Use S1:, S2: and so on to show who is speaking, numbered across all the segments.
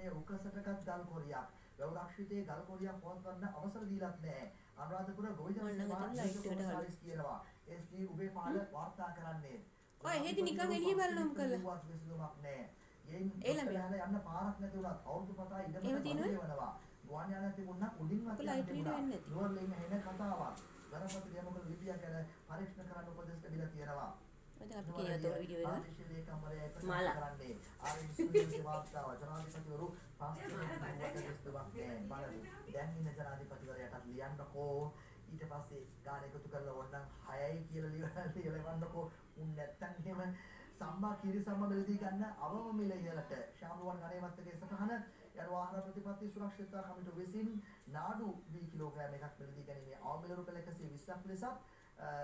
S1: ශාසනයේ උකසටකත් ගල් කොරියක් ගෞරක්ෂිතේ ගල් කොරියක් පවත්වන්න අවසර දීලත් නැහැ. අනුරාධපුර ගොවිතැන සේවා කියනවා. SD උබේ පාඩ වාර්තා කරන්නේ.
S2: ඔය එහෙදි නිකන් එළිය බලනොම් කළා.
S1: විසඳුමක් නැහැ. යන්න පාරක් නැති උනත් අවුරුදු පතා ඉඳලා වෙනවා. ගුවන් යානයක් තිබුණා උඩින්වත් නුවරලින් එන කතාවක්. ගණපති දෙමක ලිපියක් ගැන පරීක්ෂණ කරන්න උපදෙස් ලැබිලා තියෙනවා.
S2: මම අපි කියතෝ වීඩියෝ එක
S1: මාලා කරන්නේ. ආරේ විශ්වවිද්‍යාලයේ වාර්තාව ජනාධිපතිවරු දැන් ඉන්න ජනාධිපතිවරයාට ලියන්නකෝ. ඊට පස්සේ ගාන එකතු කරලා ඕනනම් 6යි කියලා ලියවන්නකෝ. උන් නැත්තම් එහෙම සම්මා කිරි සම්මා මෙලදී ගන්න අවම මිල ඉහළට ශාමුවන් ගණේමත්තගේ සටහන යන වාහන ප්‍රතිපත්ති සුරක්ෂිතතා කමිටුව විසින් නාඩු වී කිලෝග්‍රෑම් එකක් මෙලදී ගැනීමේ අවම මිල රුපියල් 120ක් ලෙසත්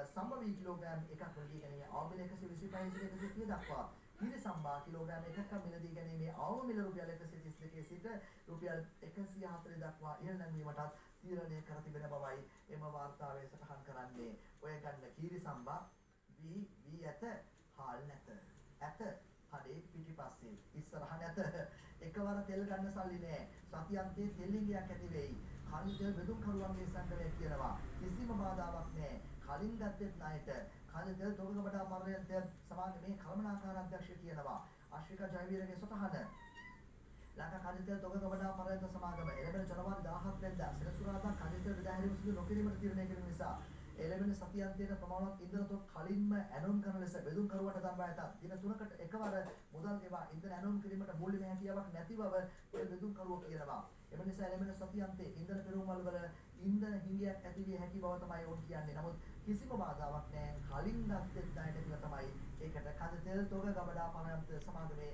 S1: සම්ම වී කිලෝග්‍රෑම් එකක් මෙලදී ගැනීමේ අවම මිල 125 සිට 130 දක්වා කිරි සම්බා කිලෝග්‍රෑම් එකක් මෙලදී ගැනීමේ අවම මිල රුපියල් 132 සිට රුපියල් 140 දක්වා ඉහළ නැංවීමටත් තීරණය කර තිබෙන බවයි එම වාර්තාවේ සටහන් කරන්නේ. ඔය ගන්න කිරි සම්බා වී ඇත හාල් නැත. ඇත කඩේ පිටිපස්සේ ඉස්සරහ නැත. එකවර තෙල් ගන්න සල්ලි නෑ. සතියන්තයේ තෙල් ඉංගියක් ඇති වෙයි. කලින් තෙල් බෙදුම් කරුවන්ගේ සංගමය කියනවා. කිසිම බාධාවක් නෑ. කලින් ගත්තෙත් ණයට. කලින් තෙල් තොගකබඩ අමාරයන්තය සමාගමේ කළමනාකාර අධ්‍යක්ෂය කියනවා. ආශ්‍රික ජයවීරගේ සටහන. ලංකා කලින් තෙල් තොගකබඩ අමාරයන්ත සමාගම එළඹෙන ජනවාරි 17 වෙනිදා සෙනසුරාදා කලින් තෙල් බෙදාහැරීම සිදු නොකිරීමට තීරණය කිරීම නිසා එළවෙන සතියන්තයේ ප්‍රමාණවත් ඉන්ධන තොග කලින්ම ඇනොන් කරන ලෙස බෙදුම් කරුවට දන්වා ඇතත් දින 3කට එකවර මුදල් ගෙවා ඉන්ධන ඇනොන් කිරීමට මූල්‍ය හැකියාවක් නැති බව බෙදුම් කරුවෝ කියනවා. එම නිසා එළවෙන සතියන්තයේ ඉන්ධන පෙරමුම්වල වල ඉන්ධන හිඟයක් ඇති විය හැකි බව තමයි ඔවුන් කියන්නේ. නමුත් කිසිම බාධාවක් නැහැ. කලින් ගත්තේ ණයට කියලා තමයි ඒකට කද තෙල් තොග ගබඩා පනන්ත සමාගමේ